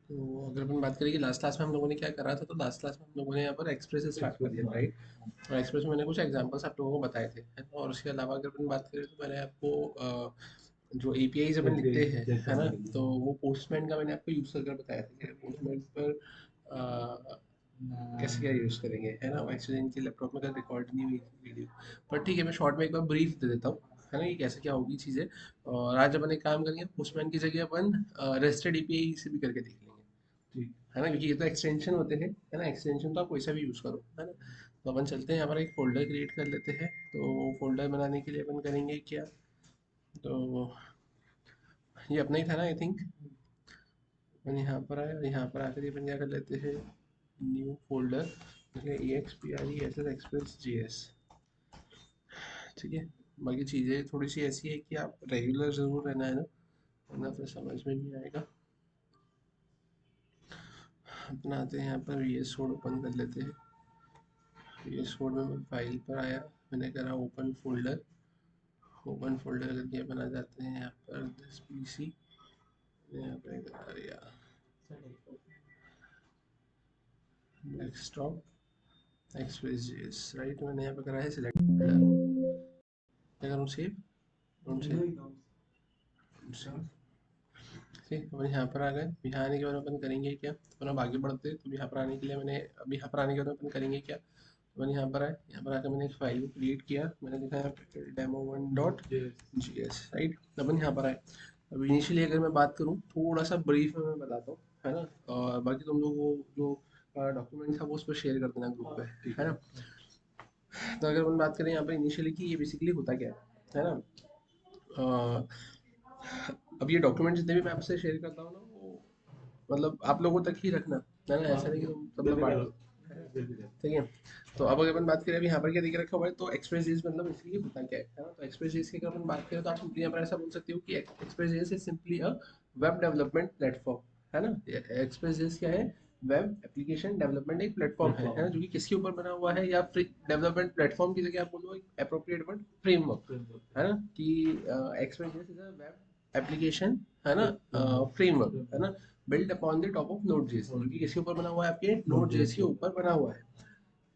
तो अगर अपन बात करें कि लास्ट क्लास में हम लोगों ने क्या करा था, तो लास्ट क्लास में हम लोगों ने यहाँ पर एक्सप्रेस से स्टार्ट कर दिया, राइट। और एक्सप्रेस में मैंने कुछ एग्जांपल्स आप लोगों को बताए थे, है ना। और उसके अलावा अगर अपन बात करें तो मैंने आपको जो एपीआईज अपन लिखते हैं, है ना, तो वो पोस्टमैन का मैंने आपको यूज़ करके बताया था कि पोस्टमैन पर कैसे क्या यूज़ करेंगे, है ना। एक्चुअली इनकी लैपटॉप में रिकॉर्ड नहीं हुई वीडियो, पर ठीक है, मैं शॉर्ट में एक बार ब्रीफ दे देता हूँ, है ना, कि कैसे क्या होगी चीज़ें। और आज अपन एक काम करेंगे, पोस्टमैन की जगह अपन रेस्टेड एपीआई से भी करके देख लेंगे, है ना, क्योंकि ये तो एक्सटेंशन होते हैं, है ना। एक्सटेंशन तो आप कोई सा भी यूज़ करो, है ना। तो अपन चलते हैं यहाँ पर एक फ़ोल्डर क्रिएट कर लेते हैं। तो फ़ोल्डर बनाने के लिए अपन करेंगे क्या, तो ये अपना ही था ना, आई थिंक। अपन यहाँ पर आए, यहाँ पर आकर अपन क्या कर लेते हैं, new folder, E X P R E S S express G S, ठीक है। बाकी चीज़ें थोड़ी सी ऐसी है कि आप रेगुलर ज़रूर रहना है ना, वरना फिर समझ में नहीं आएगा। अपना आते हैं यहाँ पर वी एस कोड ओपन कर लेते हैं। वी एस कोड में मैं फाइल पर आया, मैंने करा ओपन फोल्डर। ओपन फोल्डर करके अपन आ जाते हैं यहाँ पर दिस पीसी, यहाँ पे करा दिया डेस्कटॉप एक्सप्रेस जीएस, राइट। मैंने यहाँ पे करा है सिलेक्ट फोल्डर, क्या करूँ, सेव, डोंट सेव, ठीक। अब यहाँ पर आ गए। यहाँ आने के बाद अपन करेंगे क्या, तो अपन अब आगे बढ़ते हैं। तो यहाँ पर आने के लिए मैंने, अब यहाँ पर आने के बाद अपन करेंगे क्या, तो मैंने यहाँ पर आए, यहाँ पर आकर मैंने एक फाइल को क्रिएट किया, मैंने लिखा यहाँ पे demo1.js, राइट। अपन यहाँ पर आए। अब इनिशियली अगर मैं बात करूँ, थोड़ा सा ब्रीफ में मैं बताता हूँ, है ना। और बाकी तुम लोग वो जो डॉक्यूमेंट था वो उस पर शेयर कर देना ग्रुप पे, है ना। तो अगर अपन बात करें यहाँ पर इनिशियली कि ये बेसिकली होता क्या है ना। अ, अब ये डॉक्यूमेंट जितने भी मैं आपसे शेयर करता हूँ ना, वो मतलब आप लोगों तक ही रखना, है ना। ऐसा नहीं कि तुम सब में बांट दो, ठीक है। तो अब अगर अपन बात करें, अभी यहाँ पर क्या दिख रखा हुआ है, तो एक्सप्रेस जेएस मतलब इसलिए होता क्या है ना। तो एक्सप्रेस जेएस की अगर अपन बात करें, तो आप सिंपली यहाँ पर ऐसा बोल सकते हो कि express JS is simply a web development platform, है ना। एक्सप्रेस जेएस क्या है, वेब एप्लीकेशन डेवलपमेंट एक प्लेटफॉर्म है ना, जो कि किसके ऊपर बना हुआ है, या डेवलपमेंट प्लेटफॉर्म की जगह आप बोलो एक एप्रोप्रिएट वर्ड फ्रेमवर्क, है ना। कि express JS is a web application, है ना, फ्रेमवर्क, है ना, build upon the top of node JS, जो कि किसके ऊपर बना हुआ है, आपके नोड जेएस के ऊपर बना हुआ है।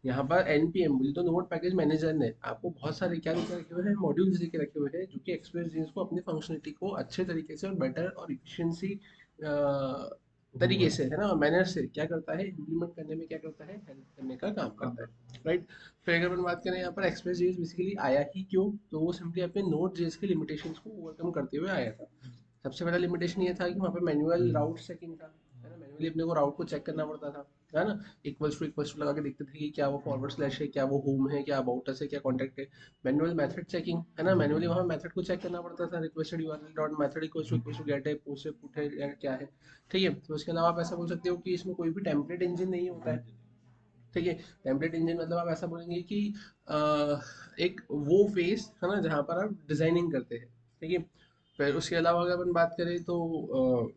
यहाँ पर एनपीएम बोली तो नोड पैकेज मैनेजर ने आपको बहुत सारे क्या देके रखे हुए हैं, मॉड्यूल्स देके रखे हुए हैं, जो कि एक्सप्रेस जेएस को अपनी फंक्शनलिटी को अच्छे तरीके से और बेटर और इफिशिएंसी तरीके से, है ना, मैनर से क्या करता है, इम्प्लीमेंट करने में क्या करता है, हेल्प करने का काम करता है, राइट। फिर अगर अपन बात करें यहाँ पर एक्सप्रेस जेएस बेसिकली आया ही क्यों, तो वो सिंपली अपने नोड जेएस के लिमिटेशंस को ओवरकम करते हुए आया था। सबसे पहला लिमिटेशन ये था कि वहाँ पे मैनुअल राउट चेकिंग था, है ना। मैनुअली अपने को राउट को चेक करना पड़ता था, है ना। इक्वल्स टू लगा के देखते थे कि क्या वो फॉरवर्ड स्लैश है, क्या वो होम है, क्या अबाउट अस है, क्या कॉन्टैक्ट है। मैनुअल मेथड चेकिंग, है ना, मैनुअली वहाँ मेथड को चेक करना पड़ता था, requested URL dot method equals to get है, पोस्ट है, पुट है, या क्या है, ठीक है। तो उसके अलावा आप ऐसा बोल सकते हो कि इसमें कोई भी टेम्पलेट इंजन नहीं होता है, ठीक है। टेम्पलेट इंजन मतलब आप ऐसा बोलेंगे कि एक वो फेस, है ना, जहाँ पर आप डिजाइनिंग करते हैं, ठीक है। फिर उसके अलावा अगर अपन बात करें तो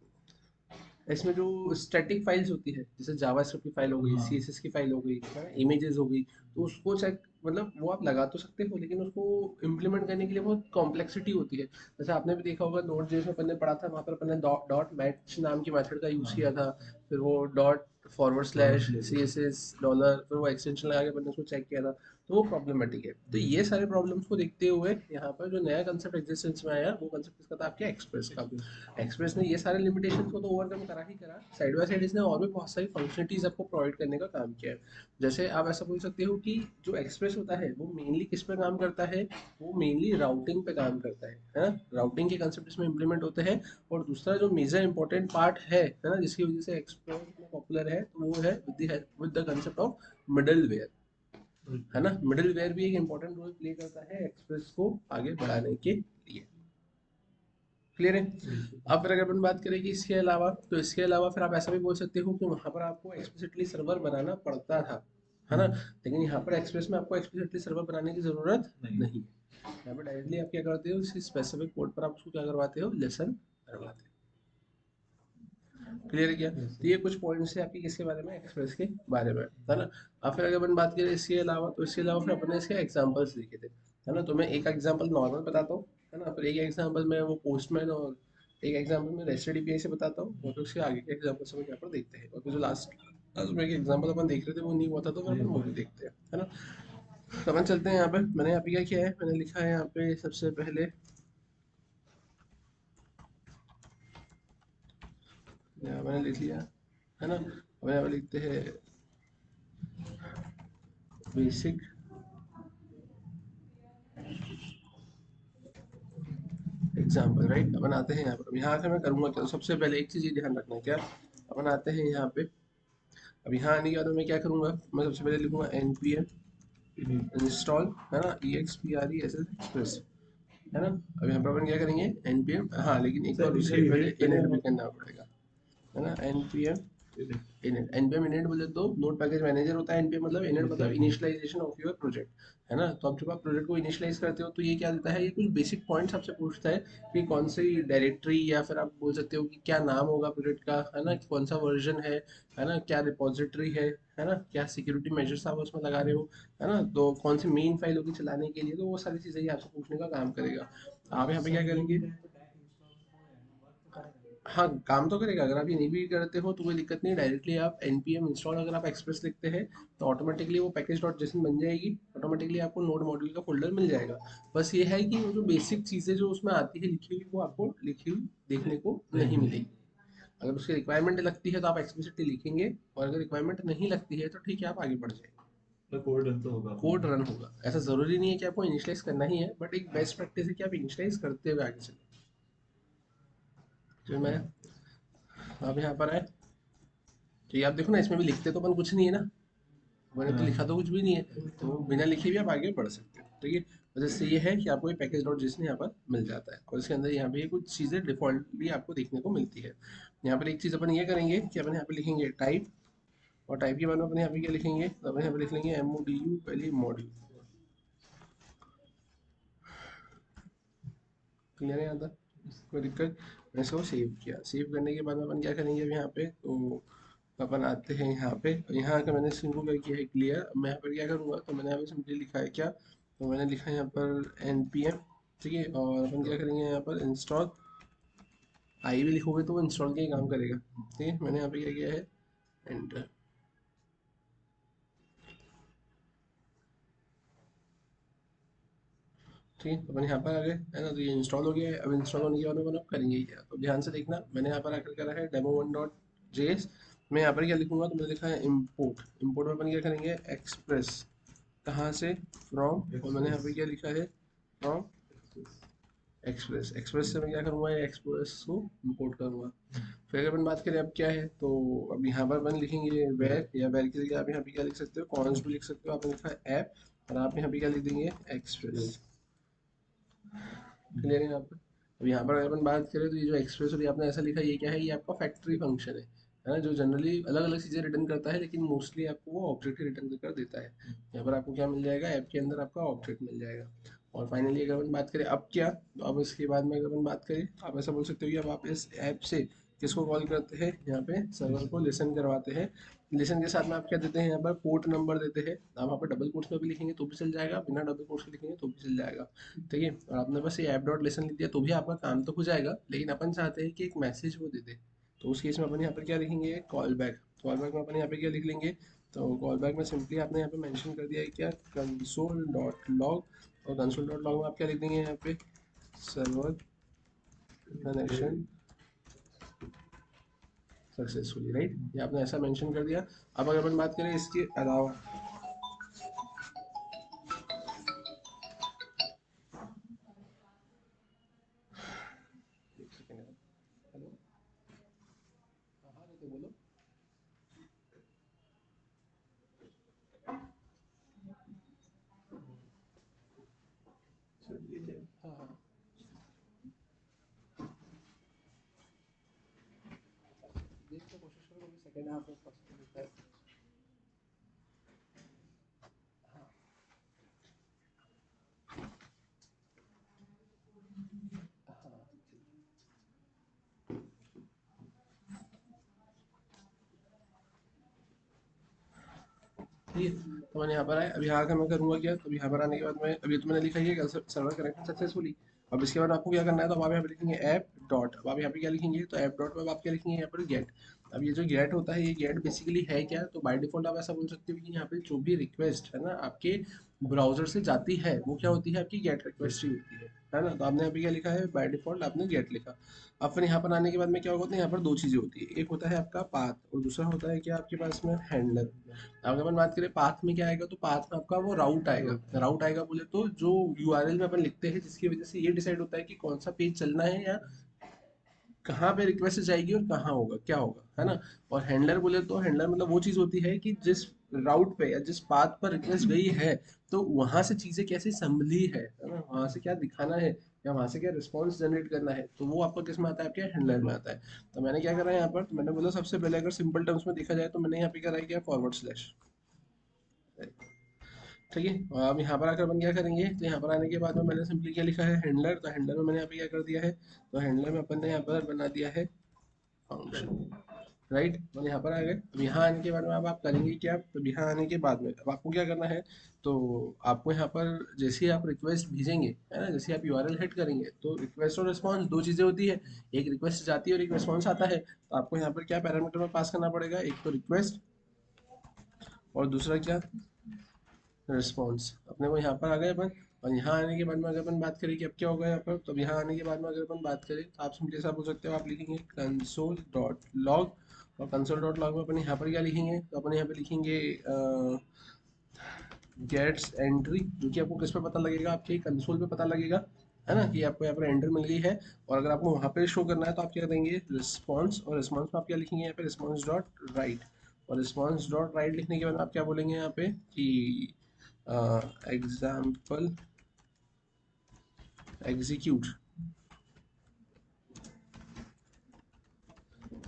इसमें जो स्टैटिक फाइल्स होती है, जैसे जावास्क्रिप्ट की फाइल हो गई, सीएसएस की फाइल हो गई, इमेजेस हो गई, तो उसको चेक मतलब वो आप लगा तो सकते हो, लेकिन उसको इम्प्लीमेंट करने के लिए बहुत कॉम्प्लेक्सिटी होती है। जैसे आपने भी देखा होगा नोट जेएस में अपन ने पढ़ा था, वहाँ पर अपन ने डॉट मैच नाम की मेथड का यूज़ किया था। फिर वो dot forward slash C S S dollar, फिर वो एक्सटेंशन लगा के अपन ने उसको चेक किया था। तो वो प्रॉब्लमेटिक है। तो ये सारे प्रॉब्लम्स को देखते हुए यहाँ पर जो नया कंसेप्ट एग्जिस्टेंस में आया, वो कंसेप्ट किसका था, आपके एक्सप्रेस का। एक्सप्रेस ने ये सारे लिमिटेशंस को तो ओवरकम करा ही करा, साइड बाय साइड इसने और भी बहुत सारी फंक्शनलिटीज आपको प्रोवाइड करने का काम किया है। जैसे आप ऐसा बोल सकते हो कि जो एक्सप्रेस होता है वो मेनली किस पे काम करता है, वो मेनली राउटिंग पे काम करता है ना। राउटिंग के कंसेप्ट इसमें इंप्लीमेंट होते हैं। और दूसरा जो मेजर इंपॉर्टेंट पार्ट है ना, जिसकी वजह से एक्सप्रेस इतना पॉपुलर है, तो वो है with the concept of middleware, है ना। मिडल वेयर भी एक इंपॉर्टेंट रोल प्ले करता है एक्सप्रेस को आगे बढ़ाने के लिए, क्लियर है। अब फिर अगर अपन बात करें कि इसके अलावा, तो इसके अलावा फिर आप ऐसा भी बोल सकते हो कि वहां पर आपको एक्सप्लिसिटली सर्वर बनाना पड़ता था, है ना। लेकिन यहाँ पर एक्सप्रेस में आपको एक्सप्लिसिटली सर्वर बनाने की जरूरत नहीं है। यहाँ पर डायरेक्टली आप क्या करते हो, इसी स्पेसिफिक कोड पर आप उसको क्या करवाते हो, लेसन करवाते हो, क्लियर किया। तो ये कुछ पॉइंट्स है आपके किसके बारे में, एक्सप्रेस के बारे में, है ना। अब फिर अगर अपन बात करें इसके अलावा, तो इसके अलावा फिर अपन ने इसके एग्जांपल्स लिखे थे, है ना। तो मैं एक एग्जांपल नॉर्मल बताता हूँ, है ना। फिर एक एग्जांपल में वो पोस्टमैन और एक एग्जांपल मैं रेस्टेड एपीआई से बताता हूँ और फिर उसके आगे के एग्जांपल से यहाँ पर देखते हैं, और फिर जो लास्ट लास्ट में एक एग्जांपल अपन देख रहे थे वो नहीं हुआ था, तो फिर अपन मूवी देखते हैं, है ना। तो अपन चलते हैं यहाँ पे, मैंने यहाँ पे क्या किया है, मैंने लिखा है यहाँ पे सबसे पहले, यहाँ मैंने लिख लिया, है ना। अब यहाँ पे लिखते हैं बेसिक एग्जाम्पल, राइट। अपन आते हैं यहाँ पर, अब यहाँ से मैं करूँगा क्या, तो सबसे पहले एक चीज़ ये ध्यान रखना है क्या, अपन आते हैं यहाँ पे, अब यहाँ आने के बाद मैं क्या करूँगा, मैं सबसे पहले लिखूंगा npm इंस्टॉल, है ना, express एक्सप्रेस, है ना। अब यहाँ पर अपन क्या करेंगे npm, हाँ लेकिन एक बार उसके पहले init भी करना पड़ेगा, है ना। npm इनिट, npm इनिट बोले तो नोड पैकेज मैनेजर होता है, npm मतलब इनिट मतलब इनिशियलाइजेशन ऑफ योर प्रोजेक्ट, है ना। तो अब जब आप प्रोजेक्ट को इनिशियलाइज करते हो तो ये क्या देता है, ये कुछ बेसिक पॉइंट्स आपसे पूछता है कि कौन सी डायरेक्टरी, या फिर आप बोल सकते हो कि क्या नाम होगा प्रोजेक्ट का, है ना, कौन सा वर्जन है ना, क्या रिपोजिटरी है ना, क्या सिक्योरिटी मेजर्स आप उसमें लगा रहे हो, है ना, तो कौन सी मेन फाइल होगी चलाने के लिए, तो वो सारी चीज़ें ये आपसे पूछने का काम करेगा। आप यहाँ पे क्या करेंगे, हाँ काम तो करेगा, अगर आप ये नहीं भी करते हो तो कोई दिक्कत नहीं, डायरेक्टली आप npm इंस्टॉल अगर आप एक्सप्रेस लिखते हैं तो ऑटोमेटिकली वो पैकेज डॉट जेसन बन जाएगी, ऑटोमेटिकली आपको नोड मॉड्यूल का फोल्डर मिल जाएगा। बस ये है कि वो जो बेसिक चीज़ें जो उसमें आती है लिखी हुई, वो आपको लिखी हुई देखने को नहीं मिलेगी। अगर उसकी रिक्वायरमेंट लगती है तो आप एक्सप्लिसिटली लिखेंगे, और अगर रिक्वायरमेंट नहीं लगती है तो ठीक है, आप आगे बढ़ जाएंगे, तो कोड रन तो होगा, कोड रन होगा। ऐसा ज़रूरी नहीं है कि आपको इनिशियलाइज करना ही है, बट एक बेस्ट प्रैक्टिस है कि आप इनिशियलाइज करते हुए आगे चलें। तो मैं अब यहाँ पर आए, तो ये आप देखो ना, इसमें भी लिखते तो अपन कुछ नहीं है ना, मैंने तो लिखा तो कुछ भी नहीं है, तो बिना लिखे भी आप आगे बढ़ सकते हो, ठीक है। वजह से ये है कि आपको ये पैकेज डॉट जिसने यहाँ पर मिल जाता है, और इसके अंदर यहाँ पे कुछ चीज़ें डिफॉल्टली आपको देखने को मिलती है। यहाँ पर एक चीज़ अपन ये करेंगे कि अपन यहाँ पे लिखेंगे टाइप, और टाइप के बाद में अपन यहाँ पे क्या लिखेंगे, तो अपन यहाँ पे लिख लेंगे MODU, पहले मॉड्यूल, क्लियर है यहाँ तक, कोई दिक्कत। मैंने इसको सेव किया, सेव करने के बाद में अपन क्या करेंगे अब यहाँ पे, तो अपन आते हैं यहाँ पे, यहाँ का मैंने सिंपल क्या किया है क्लियर, मैं यहाँ पर क्या करूँगा, तो मैंने यहाँ पे सिंपली लिखा है क्या, तो मैंने लिखा है यहाँ पर npm, ठीक है, और अपन क्या करेंगे यहाँ पर इंस्टॉल, आई भी लिखोगे तो वो इंस्टॉल का ही काम करेगा, ठीक है। मैंने यहाँ पे क्या किया है, एंटर, ठीक है। अपन यहाँ पर आ गए, है ना, तो ये इंस्टॉल हो गया है। अब इंस्टॉल होने के बाद में अपन अब करेंगे क्या, तो ध्यान से देखना, मैंने यहाँ पर आकर करा है demo1.js, मैं यहाँ पर क्या लिखूंगा, तो मैंने लिखा है इम्पोर्ट, इम्पोर्ट में अपन क्या करेंगे एक्सप्रेस, कहाँ से, फ्रॉम, और मैंने यहाँ पे क्या लिखा है फ्रॉम एक्सप्रेस, एक्सप्रेस से मैं क्या करूँगा, एक्सप्रेस को इम्पोर्ट करूँगा। फिर अगर अपन बात करें अब क्या है, तो अब यहाँ पर अपन लिखेंगे वेर, या वेर की जगह आप यहाँ पे क्या लिख सकते हो, कॉन्स भी लिख सकते हो, आपने लिखा है ऐप, और आप यहाँ पे क्या लिख देंगे एक्सप्रेस, क्लियर है यहाँ पर। अब यहाँ पर अगर अपन बात करें, तो ये जो एक्सप्रेस और ये आपने ऐसा लिखा है, ये क्या है, ये आपका फैक्ट्री फंक्शन है ना, जो जनरली अलग अलग चीज़ें रिटर्न करता है, लेकिन मोस्टली आपको वो ऑब्जेक्ट ही रिटर्न कर देता है। यहाँ पर आपको क्या मिल जाएगा, ऐप के अंदर आपका ऑब्जेक्ट मिल जाएगा। और फाइनली अगर अपन बात करें अब क्या, तो अब इसके बाद में अगर अपन बात करें, आप ऐसा बोल सकते हो कि अब आप इस ऐप से किसको कॉल करते हैं, यहाँ पे सर्वर को लिसन करवाते हैं। लिसन के साथ में आप क्या देते हैं, यहाँ पर पोर्ट नंबर देते हैं, आप वहाँ पर डबल कोट्स में भी लिखेंगे तो भी चल जाएगा, बिना डबल कोट्स के लिखेंगे तो भी चल जाएगा, ठीक है। और आपने बस ये ऐप डॉट लेसन लिख दिया तो भी आपका काम तो हो जाएगा, लेकिन अपन चाहते हैं कि एक मैसेज वो दे दे, तो उस केस में अपन यहाँ पर क्या लिखेंगे, कॉल बैक, कॉल बैक में अपन यहाँ पे क्या लिख लेंगे, तो कॉल बैक में सिंपली आपने यहाँ पे मेंशन कर दिया है क्या, कंसोल डॉट लॉग, और कंसोल डॉट लॉग में आप क्या लिख देंगे यहाँ पे, सर्वर कनेक्शन सक्सेसफुली, राइट, ये आपने ऐसा मेंशन कर दिया। अब अगर अपन बात करें इसके अलावा, एक सेकंड, हेलो, हाँ हाँ तो बोलो, हाँ हाँ, देख तो कोशिश करो, सेकंड हाफ में पॉसिबल होता है, हाँ हाँ, ठीक है। तो मैंने यहाँ पर आया, अब यहाँ का मैं करूँगा क्या, तो यहाँ पर आने के बाद मैं, अभी तो मैंने लिखा ही है सर्वर कनेक्टेड सक्सेसफुली। अब इसके बाद आपको क्या करना है, तो अब आप यहाँ पे लिखेंगे ऐप डॉट, अब आप यहाँ पे क्या लिखेंगे, तो ऐप डॉट में आप क्या लिखेंगे यहाँ पर गेट। अब ये जो गेट होता है, ये गेट बेसिकली है क्या, तो बाय डिफॉल्ट आप ऐसा बोल सकते हो कि यहाँ पे जो भी रिक्वेस्ट है ना आपके ब्राउजर से जाती है वो क्या होती है, आपकी गेट रिक्वेस्ट ही होती है ना। तो आपने यहाँ पे क्या लिखा है, बाय डिफॉल्ट आपने गेट लिखा। अब फिर यहाँ पर आने के बाद में क्या होगा, तो यहाँ पर दो चीज़ें होती है, एक होता है आपका पाथ और दूसरा होता है क्या आपके पास में हैंडलर। अगर अपन बात करें पाथ में क्या आएगा, तो पाथ में आपका वो राउट आएगा। राउट आएगा बोले तो जो यूआरएल में अपन लिखते हैं, जिसकी वजह से ये डिसाइड होता है कि कौन सा पेज चलना है या कहाँ पे रिक्वेस्ट जाएगी और कहाँ होगा क्या होगा, है ना। और हैंडलर बोले तो हैंडलर मतलब वो चीज़ होती है कि जिस राउट पे या जिस पाथ पर रिक्वेस्ट गई है, तो वहां से चीज़ें कैसे संभली है ना, वहां से क्या दिखाना है या वहां से क्या रिस्पॉन्स जनरेट करना है, तो वो आपका किस में आता है, आपके हैंडलर में आता है। तो मैंने क्या करा है यहाँ पर, तो मैंने बोला सबसे पहले अगर सिंपल टर्म्स में देखा जाए, तो मैंने यहाँ पे करा है क्या, फॉरवर्ड स्लैश। ठीक है, और अब यहाँ पर आकर अपन क्या करेंगे, तो यहाँ पर आने के बाद में मैंने सिंपली क्या लिखा है, हैंडलर। तो हैंडलर में मैंने यहाँ पे क्या कर दिया है, तो हैंडलर में अपन ने यहाँ पर बना दिया है फंक्शन, राइट। और यहाँ पर आ गए। अब यहाँ आने के बाद में अब आप करेंगे क्या, तो यहाँ आने के बाद में अब आपको क्या करना है, तो आपको यहाँ पर जैसे ही आप रिक्वेस्ट भेजेंगे, है ना, जैसे आप यूआरएल हिट करेंगे, तो रिक्वेस्ट और रिस्पॉन्स दो चीज़ें होती है, एक रिक्वेस्ट जाती है और एक रिस्पॉन्स आता है। तो आपको यहाँ पर क्या पैरामीटर में पास करना पड़ेगा, एक तो रिक्वेस्ट और दूसरा क्या, रिस्पॉन्स। अपने को यहाँ पर आ गए अपन। और यहाँ आने के बाद में अगर अपन बात करें कि अब क्या होगा यहाँ पर, तो अब यहाँ आने के बाद में अगर अपन बात करें, तो आप सिंपली ऐसा बोल सकते हो, आप लिखेंगे कंसोल डॉट लॉग। और कंसोल डॉट लॉग में अपन यहाँ पर क्या लिखेंगे, तो अपन यहाँ पे लिखेंगे गेट्स एंट्री, जो कि आपको किस पे पता लगेगा, आपके कंसोल पे पता लगेगा, है ना, कि आपको यहाँ पर एंट्री मिल गई है। और अगर आपको वहाँ पे शो करना है, तो आप क्या देंगे, रिस्पॉन्स। और रिस्पॉन्स में आप क्या लिखेंगे यहाँ पे, रिस्पॉन्स डॉट राइट। और रिस्पॉन्स डॉट राइट लिखने के बाद आप क्या बोलेंगे यहाँ पे कि एग्जाम्पल एग्जीक्यूट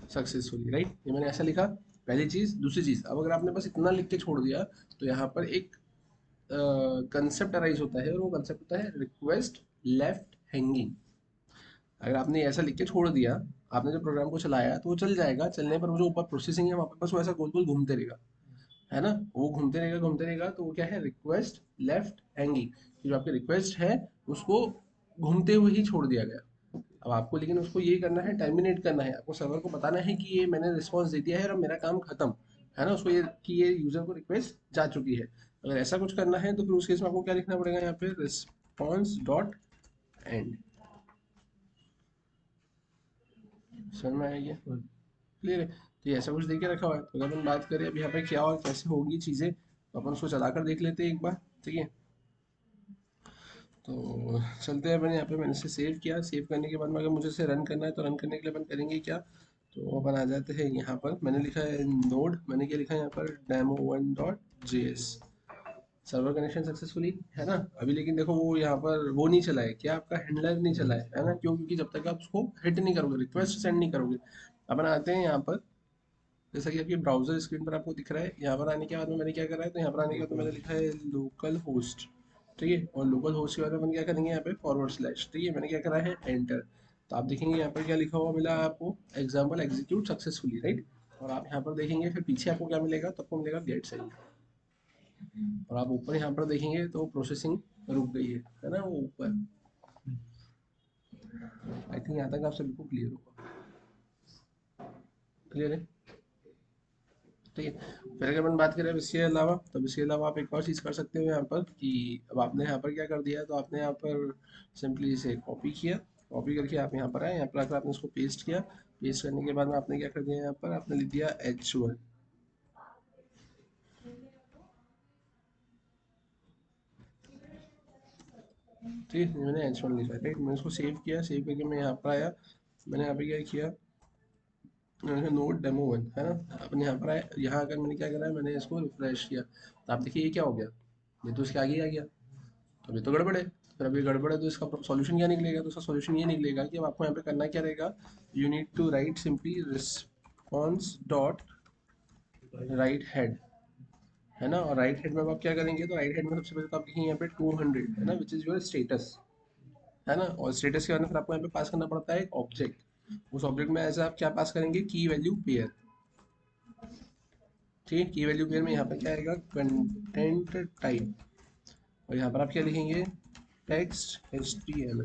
सक्सेसफुली, राइट। ये मैंने ऐसा लिखा, पहली चीज। दूसरी चीज, अब अगर आपने बस इतना लिख के छोड़ दिया, तो यहाँ पर एक कंसेप्ट अराइज होता है, और वो कंसेप्ट होता है रिक्वेस्ट लेफ्ट हैंगिंग। अगर आपने ऐसा लिख के छोड़ दिया, आपने जो प्रोग्राम को चलाया, तो वो चल जाएगा, चलने पर वो जो ऊपर प्रोसेसिंग है वहाँ पर बस वो ऐसा गोल गोल घूमते रहेगा, है ना, वो घूमते रहेगा घूमते रहेगा। तो वो क्या है, रिक्वेस्ट लेफ्ट हैंगिंग, जो आपकी रिक्वेस्ट है उसको घूमते हुए ही छोड़ दिया गया। अब आपको लेकिन उसको ये करना है, टर्मिनेट करना है, आपको सर्वर को बताना है कि ये मैंने रिस्पॉन्स दे दिया है और अब मेरा काम खत्म, है ना, उसको ये कि ये यूजर को रिक्वेस्ट जा चुकी है। अगर ऐसा कुछ करना है, तो फिर उस केस में आपको क्या लिखना पड़ेगा यहाँ पे, रिस्पॉन्स डॉट एंड। समझ में आएगी, क्लियर है। तो ये ऐसा कुछ देके रखा हुआ है। तो अगर हम बात करें अब यहाँ पे क्या और कैसे होगी चीज़ें, तो अपन उसको चलाकर देख लेते हैं एक बार, ठीक है। तो चलते हैं अपन यहाँ पे, मैंने इसे सेव किया। सेव करने के बाद में अगर मुझे इसे रन करना है, तो रन करने के लिए अपन करेंगे क्या, तो अपन आ जाते हैं यहाँ पर। मैंने लिखा है नोड, मैंने क्या लिखा है यहाँ पर, demo1.js। सर्वर कनेक्शन सक्सेसफुली, है ना। अभी लेकिन देखो वो यहाँ पर वो नहीं चला है क्या, आपका हैंडलर नहीं चला है ना, क्यों, क्योंकि जब तक आप उसको हिट नहीं करोगे, रिक्वेस्ट सेंड नहीं करोगे। अपन आते हैं यहाँ पर, जैसा कि आपकी ब्राउजर स्क्रीन पर आपको दिख रहा है। यहाँ पर आने के बाद में मैंने क्या करा है, तो यहाँ पर आने के बाद में मैंने लिखा है लोकल होस्ट, ठीक है। और लोकल होस्ट के बाद में अपन क्या करेंगे यहाँ पे, फॉरवर्ड स्लैश, ठीक है। मैंने क्या करा है, एंटर। तो आप देखेंगे यहाँ पर क्या लिखा हुआ मिला आपको, एग्जाम्पल एग्जीक्यूट सक्सेसफुली, राइट। और आप यहाँ पर देखेंगे फिर पीछे आपको क्या मिलेगा, तो आपको मिलेगा गेट सेंड। और आप ऊपर यहाँ पर देखेंगे तो प्रोसेसिंग रुक गई है ना, वो ऊपर। आई थिंक यहाँ तक आपसे बिल्कुल क्लियर होगा, क्लियर है, ठीक है। फिर अगर अपन बात करें अब इसके अलावा, तो इसके अलावा आप एक और चीज़ कर सकते हो यहाँ पर, कि अब आपने यहाँ पर क्या कर दिया, तो आपने यहाँ पर सिंपली इसे कॉपी किया। कॉपी करके आप यहाँ पर आए, यहाँ पर आकर आपने इसको पेस्ट किया। पेस्ट करने के बाद में आपने क्या कर दिया, यहाँ पर आपने लिख दिया H1, ठीक है। मैंने H1 लिखा है, राइट। मैंने इसको सेव किया, सेव करके मैं यहाँ पर आया। मैंने यहाँ पे क्या किया, नोट डेमो 1, है ना। अपने यहाँ पर आए, यहाँ अगर मैंने क्या करा है, मैंने इसको रिफ्रेश किया, तो आप देखिए ये क्या हो गया, ये तो इसके आगे ही आ गया। तो अभी तो गड़बड़ है। फिर अभी गड़बड़ है, तो इसका सॉल्यूशन क्या निकलेगा, तो इसका सॉल्यूशन ये निकलेगा कि अब आपको यहाँ पे करना क्या रहेगा, you need to write simply response dot write head, है ना। और राइट हेड में अब आप क्या करेंगे, तो राइट हेड में सबसे पहले तो आप लिखेंगे यहाँ पे 200, है ना, विच इज योर स्टेटस, है ना। और स्टेटस के बाद में फिर आपको यहाँ पे पास करना पड़ता है एक ऑब्जेक्ट। उस ऑब्जेक्ट में ऐसे आप क्या पास करेंगे, की वैल्यू पेयर, ठीक है। की वैल्यू पेयर में यहाँ पे क्या आएगा, कंटेंट टाइप। और यहाँ पर आप क्या लिखेंगे, टेक्स्ट HTML,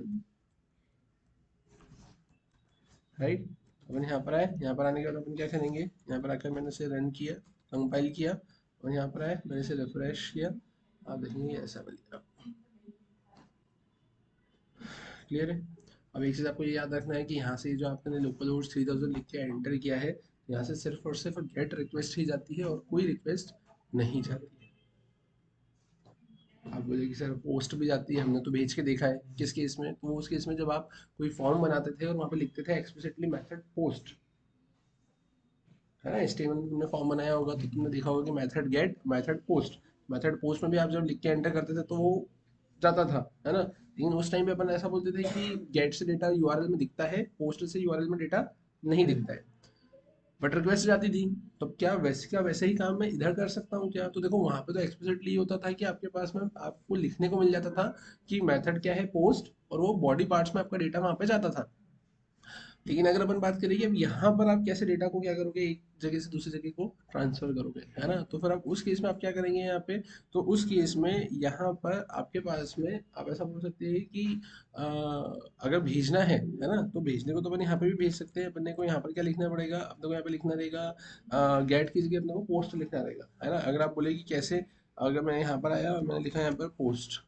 राइट। अपन यहाँ पर आए, यहाँ पर आने के बाद अपन क्या करेंगे, यहाँ पर आकर मैंने इसे रन किया, कंपाइल किया, और यहाँ पर आए मैंने इसे रिफ्रेश किया, आप देखेंगे ऐसा बन गया। क्लियर है। अब एक चीज़ आपको ये याद रखना है कि यहाँ से जो आपने लोकल होस्ट 3000 लिख के एंटर किया है, यहाँ से सिर्फ और सिर्फ गेट रिक्वेस्ट ही जाती है और कोई रिक्वेस्ट नहीं जाती है। आप बोले कि सर पोस्ट भी जाती है, हमने तो भेज के देखा है। किस केस में? तो वो उस केस में जब आप कोई फॉर्म बनाते थे और वहाँ पे लिखते थे एक्सप्लिसिटली मेथड पोस्ट, है ना, HTML में तुमने फॉर्म बनाया होगा तो तुमने देखा होगा कि method gate, method post. Method post में भी आप जब लिख के एंटर करते थे तो वो जाता था, है ना। लेकिन उस टाइम पे अपन ऐसा बोलते थे कि गेट से डेटा यूआरएल में दिखता है, पोस्ट से यूआरएल में डेटा नहीं दिखता है, बट रिक्वेस्ट जाती थी। तो क्या वैसे का वैसे ही काम मैं इधर कर सकता हूँ क्या? तो देखो वहां पे तो एक्सप्लिसिटली होता था कि आपके पास में आपको लिखने को मिल जाता था कि मेथड क्या है, पोस्ट, और वो बॉडी पार्ट्स में आपका डेटा वहां पे जाता था। लेकिन अगर अपन बात करें कि अब यहाँ पर आप कैसे डेटा को क्या करोगे, एक जगह से दूसरी जगह को ट्रांसफर करोगे, है ना, तो फिर आप उस केस में आप क्या करेंगे यहाँ पे, तो उस केस में यहाँ पर आपके पास में आप ऐसा बोल सकते हैं कि अगर भेजना है ना, तो भेजने को तो अपन यहाँ पे भी भेज सकते हैं। अपने को यहाँ पर क्या लिखना पड़ेगा, अपने को यहाँ पे लिखना रहेगा गेट की जगह अपने को पोस्ट लिखना रहेगा, है ना। अगर आप बोले कि कैसे, अगर मैं यहाँ पर आया और मैंने लिखा यहाँ पर पोस्ट,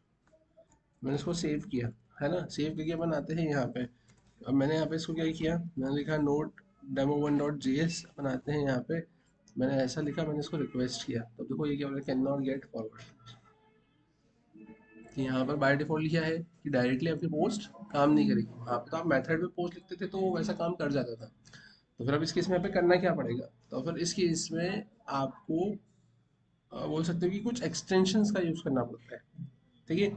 मैंने इसको सेव किया, है ना, सेव करके अपन आते हैं यहाँ पे। अब मैंने यहाँ पे इसको क्या किया, मैंने लिखा node demo one dot J S, अपन आते हैं यहाँ पे, मैंने ऐसा लिखा, मैंने इसको रिक्वेस्ट किया, तो देखो ये क्या बोला, कैन नॉट गेट फॉरवर्ड। कि यहाँ पर बाय डिफॉल्ट लिखा है कि डायरेक्टली आपकी पोस्ट काम नहीं करेगी। वहाँ पे तो आप मेथड में पोस्ट लिखते थे तो वो वैसा काम कर जाता था। तो फिर अब इस केस में यहाँ पे करना क्या पड़ेगा, तो फिर इस केस में आपको बोल सकते हो कि कुछ एक्सटेंशंस का यूज करना पड़ता है, ठीक है,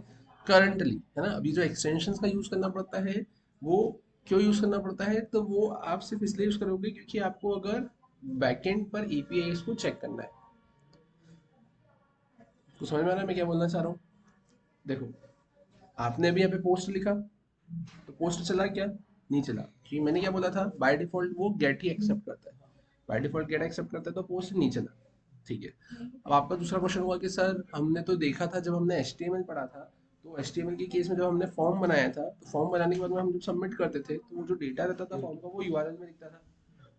करंटली, है ना। अभी जो एक्सटेंशंस का यूज करना पड़ता है वो क्यों यूज करना पड़ता है, तो वो आप सिर्फ इसलिए यूज करोगे क्योंकि आपको अगर बैकएंड पर एपीआई को चेक करना है। तो समझ में आ रहा है मैं क्या बोलना चाह रहा हूँ? देखो, आपने अभी यहाँ पे पोस्ट लिखा, तो पोस्ट चला क्या? नहीं चला, क्योंकि मैंने क्या बोला था, बाय डिफॉल्ट वो गेट ही एक्सेप्ट करता है। बाय डिफॉल्ट गेट एक्सेप्ट करता है तो पोस्ट नहीं चला, ठीक है। अब आपका दूसरा क्वेश्चन हुआ कि सर हमने तो देखा था जब हमने HTML पढ़ा था, तो HTML के केस में जब हमने फॉर्म बनाया था, तो फॉर्म बनाने के बाद में हम जब सबमिट करते थे तो वो जो डेटा रहता था फॉर्म का वो यूआरएल में दिखता था।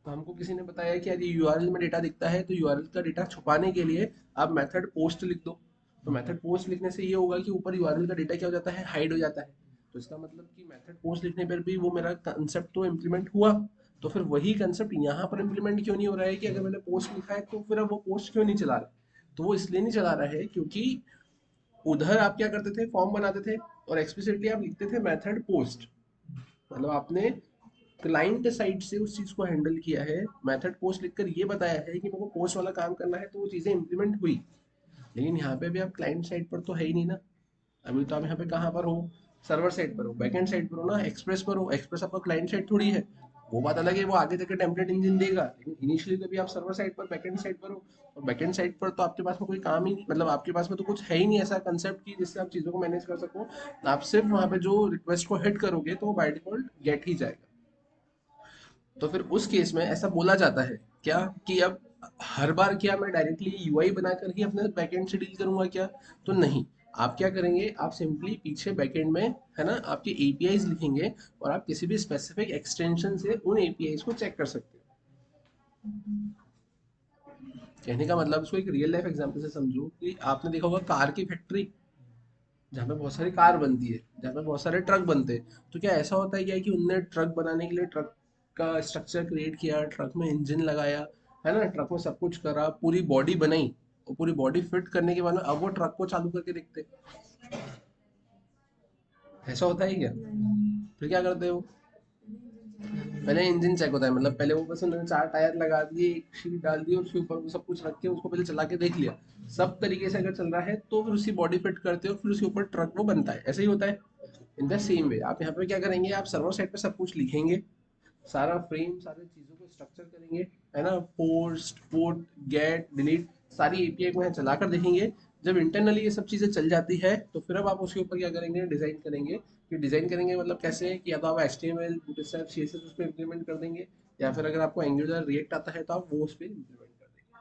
तो हमको किसी ने बताया कि यदि यूआरएल में डेटा दिखता है तो यूआरएल का डेटा छुपाने के लिए आप मेथड पोस्ट लिख दो। तो मेथड पोस्ट लिखने से ये होगा कि ऊपर यूआरएल का डेटा क्या हो जाता है, हाइड हो जाता है। तो इसका मतलब कि मेथड पोस्ट लिखने पर भी वो मेरा कंसेप्ट तो इम्प्लीमेंट हुआ। तो फिर वही कंसेप्ट यहाँ पर इम्प्लीमेंट क्यों नहीं हो रहा है कि अगर मैंने पोस्ट लिखा है तो फिर अब वो पोस्ट क्यों नहीं चला रहा है? तो वो इसलिए नहीं चला रहा है क्योंकि उधर आप क्या करते थे, फॉर्म बनाते थे और एक्सप्लिसिटली आप लिखते थे मेथड पोस्ट, मतलब आपने क्लाइंट साइड से उस चीज को हैंडल किया है, मेथड पोस्ट लिखकर ये बताया है कि मेरे को पोस्ट वाला काम करना है, तो वो चीजें इंप्लीमेंट हुई। लेकिन यहाँ पे भी आप क्लाइंट साइड पर तो है ही नहीं ना। अभी तो आप यहाँ पे कहाँ पर हो, सर्वर साइड पर हो, बैकएंड साइड पर हो ना, एक्सप्रेस पर हो। एक्सप्रेस आपका क्लाइंट साइड थोड़ी है। वो बात अलग है, वो आगे जाके टेम्पलेट इंजन देगा, लेकिन इनिशियली तो भी आप सर्वर साइड पर, बैकएंड साइड पर हो। और बैकएंड साइड पर तो आपके पास में कोई काम ही नहीं, मतलब आपके पास में तो कुछ है ही नहीं ऐसा कंसेप्ट की जिससे आप चीजों को मैनेज कर सको। आप सिर्फ वहां पे जो रिक्वेस्ट को हिट करोगे तो वो बाय डिफॉल्ट गेट ही जाएगा। तो फिर उस केस में ऐसा बोला जाता है क्या कि अब हर बार क्या मैं डायरेक्टली यूआई बनाकर ही अपने बैकएंड से डील करूंगा क्या? तो नहीं, आप क्या करेंगे, आप सिंपली पीछे बैकएंड में, है ना, आपके एपीआईज लिखेंगे और आप किसी भी स्पेसिफिक एक्सटेंशन से उन एपीआईज को चेक कर सकते हो। कहने का मतलब इसको एक रियल लाइफ एग्जांपल से समझो कि आपने देखा होगा कार की फैक्ट्री, जहाँ पे बहुत सारी कार बनती है, जहाँ पे बहुत सारे ट्रक बनते हैं। तो क्या ऐसा होता है क्या कि उनने ट्रक बनाने के लिए ट्रक का स्ट्रक्चर क्रिएट किया, ट्रक में इंजन लगाया, है ना, ट्रक में सब कुछ करा, पूरी बॉडी बनाई, और पूरी बॉडी फिट करने के बाद में अब वो ट्रक को चालू करके देखते हैं? ऐसा होता है क्या? फिर क्या करते हो? पहले इंजन चेक होता है, मतलब पहले वो बस उन्होंने 4 टायर लगा दिए, एक शीट डाल दी और उसके ऊपर वो सब कुछ रख के उसको पहले चला के देख लिया, सब तरीके से अगर चल रहा है तो फिर उसकी बॉडी फिट करते हो, फिर उसके ऊपर ट्रक वो बनता है। ऐसा ही होता है। इन द सेम वे आप यहाँ पे क्या करेंगे, आप सर्वर साइड पे सब कुछ लिखेंगे, सारा फ्रेम, सारी चीजों को स्ट्रक्चर करेंगे, है ना, पोस्ट पुट गेट डिलीट, सारी एपीआई को यहाँ चलाकर देखेंगे। जब इंटरनली ये सब चीजें चल जाती है तो फिर अब आप उसके ऊपर क्या करेंगे, डिजाइन करेंगे। कि डिजाइन करेंगे मतलब कैसे, कि या तो आप HTML बूटस्ट्रैप CSS उस पर इम्प्लीमेंट कर देंगे, या फिर अगर आपको एंगुलर रिएक्ट आता है तो आप वो उस पर इम्प्लीमेंट कर देंगे।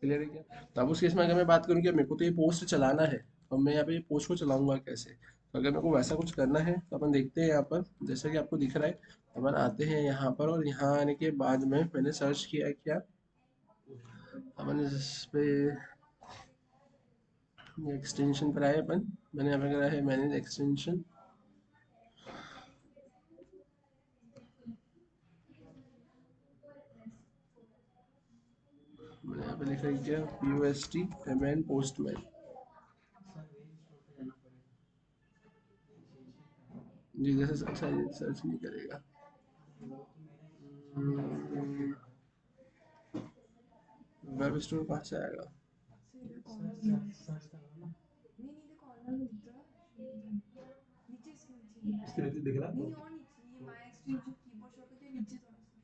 क्लियर है क्या? तो अब उस केस में अगर मैं बात करूँ कि मेरे को तो ये पोस्ट चलाना है, और मैं यहाँ पे पोस्ट को चलाऊंगा कैसे, तो अगर मेरे को वैसा कुछ करना है तो अपन देखते हैं यहाँ पर, जैसा कि आपको दिख रहा है। अपन आते हैं यहाँ पर और यहाँ आने के बाद में मैंने सर्च किया क्या, अपन इस पे एक्सटेंशन पर आए अपन। मैंने यहाँ पर करा है मैनेज एक्सटेंशन। मैंने यहाँ पे लिखा है क्या, POST पेमेंट पोस्टमैन। जी जैसे सर्च नहीं करेगा। वेब स्टोर कहाँ से आएगा?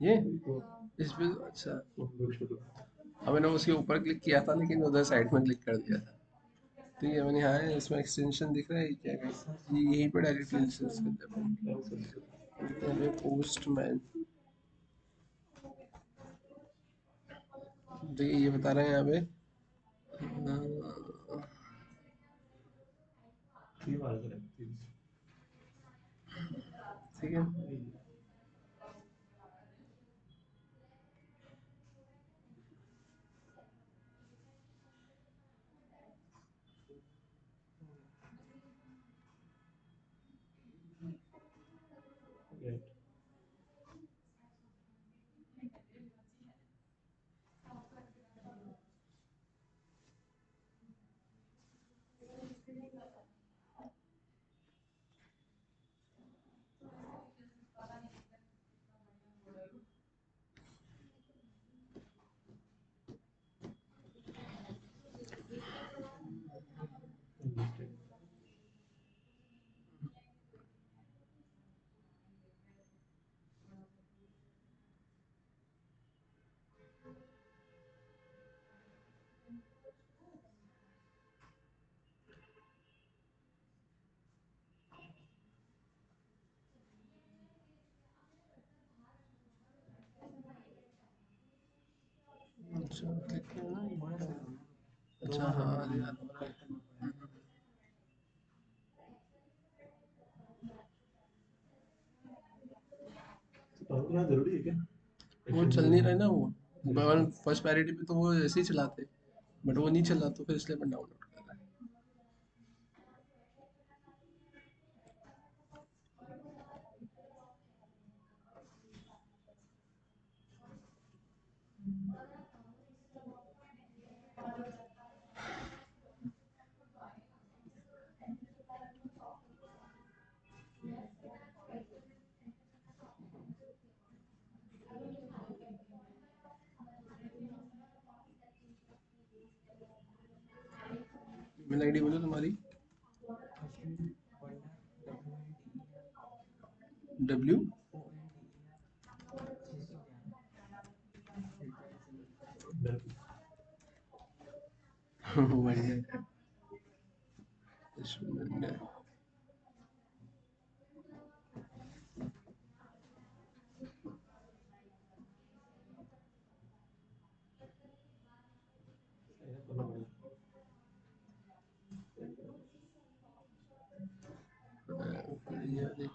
ये इस पे अच्छा, अब मैंने उसके ऊपर क्लिक किया था लेकिन उधर साइड में क्लिक कर दिया था। ठीक है, मैंने यहाँ है, इसमें एक्सटेंशन दिख रहा है क्या, ये यहीं पर डायरेक्टली सर्च करते हैं पोस्टमैन। देखिए ये बता रहे हैं यहाँ पे ठीक है। अच्छा क्लिक करना, अच्छा हाँ यार। वो चल नहीं रहा है ना वो, फर्स्ट प्रायोरिटी पे तो वो ऐसे ही चलाते, बट वो नहीं चला तो फिर इसलिए अपन डाउनलोड कर रहे हैं। ईमेल आईडी बोलो तुम्हारी। डब्ल्यू बढ़िया है। ये देख,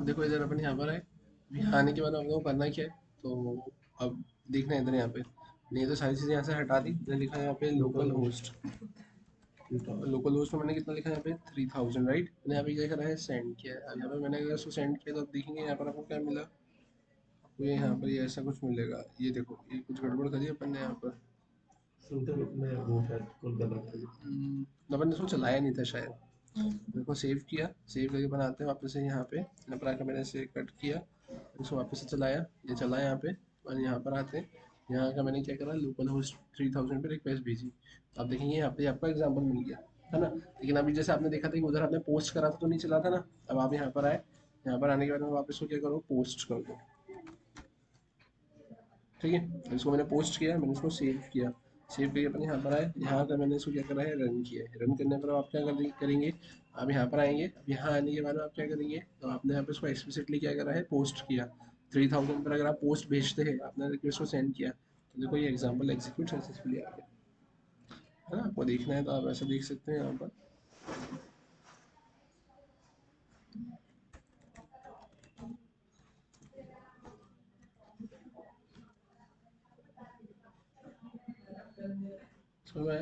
अब देखो इधर अपन यहाँ पर है, यहाँ आने के बाद हम लोगों को करना क्या है, तो अब देखना है इधर यहाँ पे, नहीं तो सारी चीज़ें यहाँ से हटा दी। इधर लिखा है यहाँ पे लोकल होस्ट, लोकल होस्ट में मैंने कितना लिखा है यहाँ पे 3000, राइट। मैंने यहाँ पे क्या करा है, सेंड किया है। अब यहाँ पे मैंने अगर उसको सेंड किया तो अब देखेंगे यहाँ पर आपको क्या मिला, आपको ये यहाँ पर ये ऐसा कुछ मिलेगा। ये देखो ये कुछ गड़बड़ करी है अपन ने यहाँ पर, अपन ने इसको चलाया नहीं था शायद। मेरे को सेव किया, सेव करके बनाते हैं वापस से यहाँ पर आकर मैंने इसे कट किया, इसको वापस से चलाया, ये चला यहाँ पे, और यहाँ पर आते हैं। यहाँ का मैंने क्या करा, लोकल होस्ट 3000 पे रिक्वेस्ट भेजी। तो आप देखेंगे यहाँ पे आपका एग्जाम्पल मिल गया है ना। लेकिन अभी जैसे आपने देखा था कि उधर आपने पोस्ट करा था तो नहीं चला था ना। अब आप यहाँ पर आए, यहाँ पर आने के बाद में वापस को क्या करो, पोस्ट कर दो, ठीक है। इसको मैंने पोस्ट किया, मैंने इसको सेव किया, सेव करके अपने यहाँ पर आए, यहाँ का मैंने इसको क्या करा है, रन किया है। रन करने पर आप क्या करेंगे, आप यहाँ पर आएंगे। अब यहाँ आने के बाद आप क्या करेंगे, तो आपने यहाँ पे इसको एक्सप्लिसिटली क्या करा है, पोस्ट किया 3000 पर। अगर आप पोस्ट भेजते हैं, आपने रिक्वेस्ट को सेंड किया, तो देखो ये एग्जाम्पल एग्जीक्यूट सक्सेसफुली आ गया है ना। आपको देखना है तो आप ऐसा देख सकते हैं यहाँ पर। समझ में आया?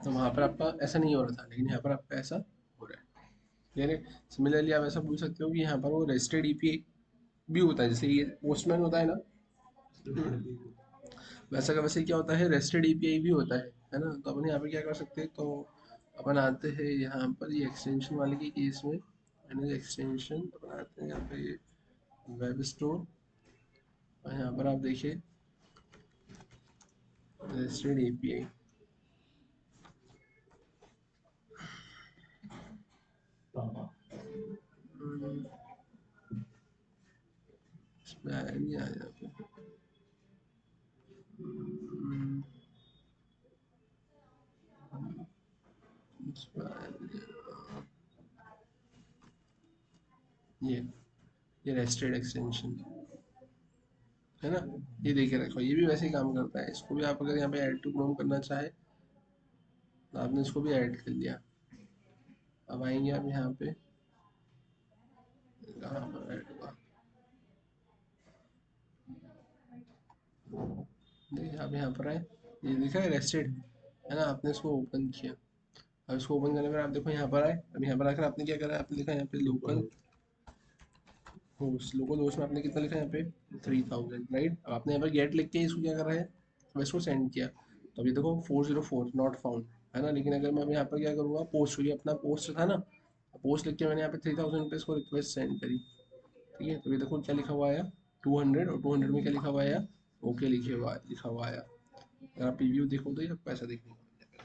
तो वहाँ पर आपका ऐसा नहीं हो रहा था, लेकिन यहाँ पर आपका ऐसा हो रहा है। क्लियर है। सिमिलरली आप ऐसा पूछ सकते हो कि यहाँ पर वो रेस्टेड ईपीआई भी होता है, जैसे ये पोस्टमैन होता है ना, वैसा का वैसे क्या होता है, रेस्टेड एपीआई भी होता है ना। तो अपन यहाँ पे क्या कर सकते हैं, तो अपन आते हैं यहाँ पर ये एक्सटेंशन वाले के केस में, मैंने एक्सटेंशन अपन आते हैं यहाँ पे वेब स्टोर, और यहाँ पर आप देखिए रेस्टेड एपीआई, इसमें आया नहीं आया यहाँ पे। इसमें आया नहीं आया। ये रेस्टेड एक्सटेंशन है ना, ये देखे रखो, ये भी वैसे ही काम करता है। इसको भी आप अगर यहाँ पे ऐड टू क्रोम करना चाहे तो आपने इसको भी ऐड कर लिया। अब आएंगे आप यहाँ पे, कहाँ पर ऐड हुआ, देखिए आप यहाँ पर आए, ये दिखा है रेस्टेड है ना। आपने इसको ओपन किया, अब इसको ओपन करने पर आप देखो यहाँ पर आए। अब यहाँ पर आकर आपने क्या करा, आपने लिखा यहाँ पे लोकल होस्ट, लोकल होस्ट में आपने कितना लिखा यहाँ पे 3000, राइट। अब आपने यहाँ पर गेट लिख के इसको क्या करा है, अब इसको सेंड किया। तो अभी देखो 404 नॉट फाउंड है ना। लेकिन अगर मैं अब यहाँ पर क्या करूँगा, पोस्ट, क्योंकि अपना पोस्ट था ना, पोस्ट लिख के मैंने यहाँ पे 3000 पे इसको रिक्वेस्ट सेंड करी, ठीक है। तो ये देखो क्या लिखा हुआ आया 200, और 200 में क्या लिखा हुआ आया, ओके लिखा हुआ आया। अगर आप प्रीव्यू देखो तो ये आपको ऐसा देखने को मिल जाएगा।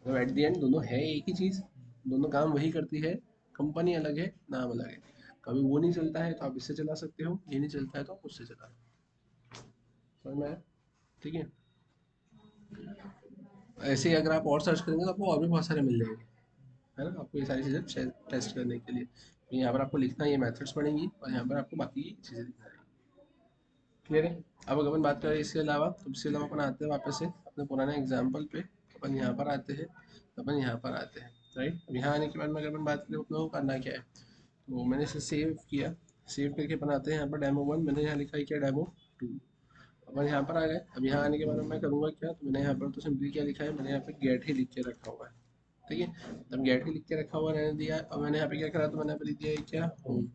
मतलब एट द एंड दोनों है एक ही चीज़, दोनों काम वही करती है, कंपनी अलग है, नाम अलग है। कभी वो नहीं चलता है तो आप इससे चला सकते हो, ये नहीं चलता है तो आप उससे चला सकते हो। समझ में आया? ठीक है। ऐसे ही अगर आप और सर्च करेंगे तो आपको और भी बहुत सारे मिल जाएंगे, है ना। आपको ये सारी चीज़ें टेस्ट करने के लिए तो यहाँ पर आपको लिखना, ये मेथड्स पड़ेंगी, और यहाँ पर आपको बाकी चीज़ें दिखना रहेंगी। क्लियर है। अब अगर अपन बात करें इसके अलावा, तो इसके अलावा अपन आते हैं वापस से अपने पुराने एग्जाम्पल पे। अपन यहाँ पर आते हैं, तो अपन यहाँ पर आते हैं, राइट। अब यहाँ आने के बाद में अगर अपन बात करें अपने को करना क्या है, तो मैंने इसे सेव किया, सेव करके अपन आते हैं यहाँ पर डेमो 1, मैंने यहाँ लिखा है क्या, डेमो 2। अपन यहाँ पर आ गए। अब यहाँ आने के बाद मैं करूँगा क्या, तो मैंने यहाँ पर तो सिंपली क्या लिखा है, मैंने यहाँ पे गेट ही लिख के रखा हुआ है, ठीक है। तब गेट ही लिख के रखा हुआ रहने दिया। अब मैंने यहाँ पे क्या करा, तो मैंने यहाँ पे लिख दिया है क्या, होम।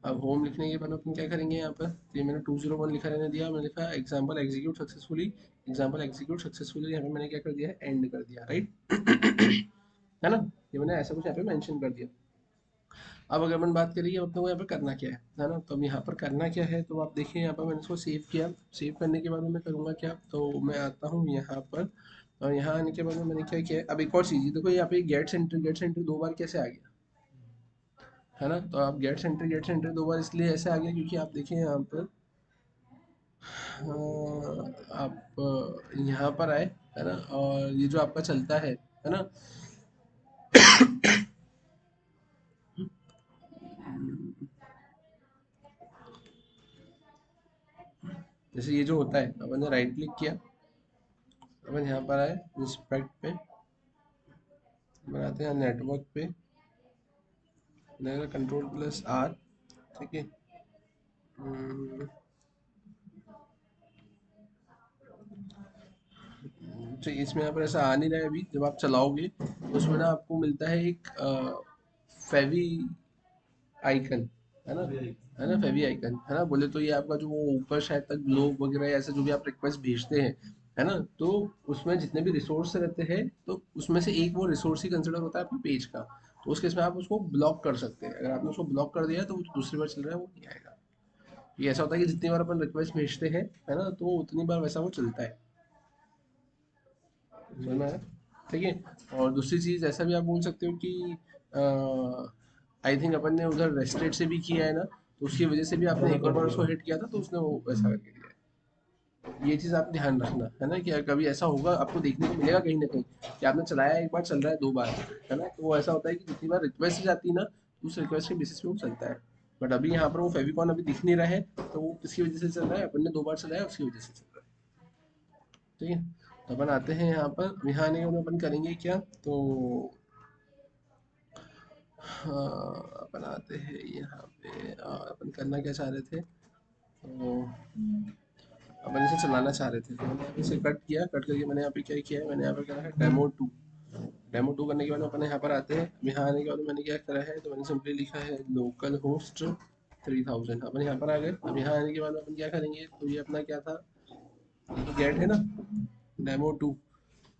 अब होम लिखने के बाद अपन क्या करेंगे यहाँ पर, तो ये मैंने 201 लिखा रहने दिया, मैंने लिखा example execute successfully, example execute successfully, यहाँ पे मैंने क्या कर दिया है, एंड कर दिया, राइट। है ना, ये मैंने ऐसा कुछ यहाँ पे मेंशन कर दिया। अब अगर अपन बात करेंगे अपने को यहाँ पे करना क्या है ना। तो अब यहाँ पर करना क्या है, तो आप देखिए यहाँ पर मैंने इसको सेव किया, सेव करने के बाद में मैं करूँगा क्या, तो मैं आता हूँ यहाँ पर, और यहाँ आने के बाद में मैंने क्या किया, अब एक और चीज़ देखो, यहाँ पे गेट सेंटर 2 बार कैसे आ गया, है ना। तो आप गेट सेंटर 2 बार इसलिए ऐसे आ गया, क्योंकि आप देखिए यहाँ पर आप यहाँ पर आए, है ना, और ये जो आपका चलता है ना, जैसे ये जो होता है, अपन ने राइट क्लिक किया, अपन यहाँ पर आए इंस्पेक्ट पे, बनाते हैं नेटवर्क पे, कंट्रोल प्लस आर, ठीक है। हम्म, तो इसमें यहाँ पर ऐसा आ नहीं रहा है अभी। जब आप चलाओगे तो उसमें ना आपको मिलता है एक फेवी आइकन, है ना, है ना, फेवी आइकन, है ना। बोले तो ये आपका जो वो ऊपर शायद तक ग्लोब वगैरह ऐसे जो भी आप रिक्वेस्ट भेजते हैं, है ना, तो उसमें जितने भी रिसोर्स रहते हैं तो उसमें से एक वो रिसोर्स ही कंसिडर होता है आपके पेज का। तो उस केस में आप उसको ब्लॉक कर सकते हैं। अगर आपने उसको ब्लॉक कर दिया तो वो दूसरी बार चल रहा है वो नहीं आएगा। ये ऐसा होता है कि जितनी बार अपन रिक्वेस्ट भेजते हैं, है ना, तो उतनी बार वैसा वो चलता है। समझ में आया? ठीक है। और दूसरी चीज़ ऐसा भी आप बोल सकते हो कि आई थिंक अपन ने उधर रेस्टेड से भी किया है ना, तो उसकी वजह से भी आपने एक और बार उसको हिट किया था तो उसने वो वैसा करके दिया है। ये चीज़ आप ध्यान रखना, है ना, कि कभी ऐसा होगा आपको देखने को मिलेगा कहीं ना कहीं कि आपने चलाया एक बार, चल रहा है दो बार, है ना, तो वो ऐसा होता है कि जितनी बार रिक्वेस्ट जाती है ना तो उस रिक्वेस्ट के बेसिस पे वो चलता है। बट अभी यहाँ पर वो फेविकॉन अभी दिख नहीं रहा है, तो वो किसकी वजह से चल रहा है, अपन ने दो बार चलाया उसकी वजह से चल रहा है। ठीक है। तो अपन आते हैं यहाँ पर, यहाँ आने के बाद अपन करेंगे क्या, तो हाँ, अपन आते हैं यहाँ पे, अपन करना क्या चाह रहे थे, तो अपन इसे चलाना चाह रहे थे, तो मैंने यहाँ पे इसे कट किया, कट करके मैंने यहाँ पे क्या किया है, मैंने यहाँ पे करा है डेमो 2। डेमो 2 करने के बाद अपन यहाँ पर आते हैं। यहाँ आने के बाद मैंने क्या करा है, तो मैंने सिंपली लिखा है लोकल होस्ट 3000। अपन यहाँ पर आ गए। अब यहाँ आने के बाद अपन क्या करेंगे, तो ये अपना क्या था, गेट है ना, डेमो 2।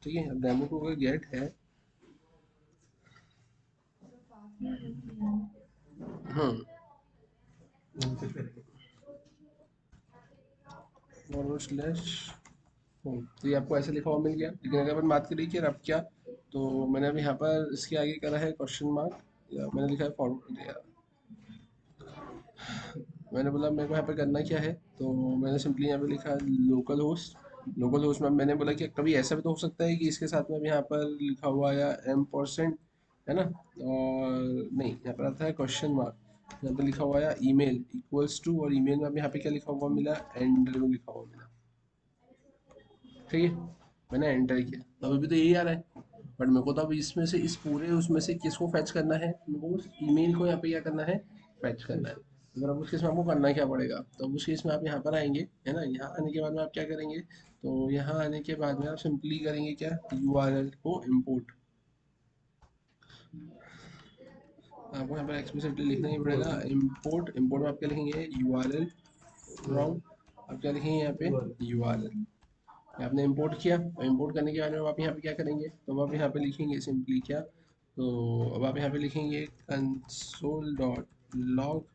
ठीक है, अब डेमो 2 का गेट है। हम्म, फॉरवर्ड स्लैश तो ये आपको ऐसे लिखा हुआ मिल गया। लेकिन अगर अपन बात करें कि अब क्या, तो मैंने अभी यहाँ पर इसके आगे करा है क्वेश्चन मार्क, या मैंने लिखा है फॉरवर्ड, या मैंने बोला मेरे को यहाँ पे करना क्या है, तो मैंने सिंपली यहाँ पे लिखा है लोकल होस्ट। लोकल होस्ट में मैंने बोला कि कभी ऐसा भी तो हो सकता है कि इसके साथ में अभी यहाँ पर लिखा हुआ या M%, है ना, और नहीं, यहाँ पर आता है क्वेश्चन मार्क, यहाँ पे लिखा हुआ है ईमेल इक्वल्स टू, और ईमेल में अभी यहाँ पे क्या लिखा हुआ मिला, एंड लिखा हुआ मिला। ठीक है, मैंने एंटर किया तो अभी भी तो यही आ रहा है। बट मेरे को तो अब इसमें से, इस पूरे उसमें से किसको फैच करना है, मेरे को उस ईमेल को यहाँ पे क्या करना है, फैच करना है। अगर अब उस केस में आपको करना क्या पड़ेगा, तो अब उस केस में आप यहाँ पर आएंगे, है ना, यहाँ आने के बाद में आप क्या करेंगे, तो यहाँ आने के बाद में आप सिंपली करेंगे क्या, URL को इम्पोर्ट। आपको यहाँ पर एक्सप्लिसिटली लिखना ही पड़ेगा इम्पोर्ट। इम्पोर्ट में आप क्या लिखेंगे, URL फ्रॉम, आप क्या लिखेंगे यहाँ पे, URL। आपने इंपोर्ट किया, और इंपोर्ट करने के बाद में आप यहाँ पे क्या करेंगे, तो आप यहाँ पे लिखेंगे सिंपली क्या, तो अब आप यहाँ पे लिखेंगे कंसोल डॉट लॉग।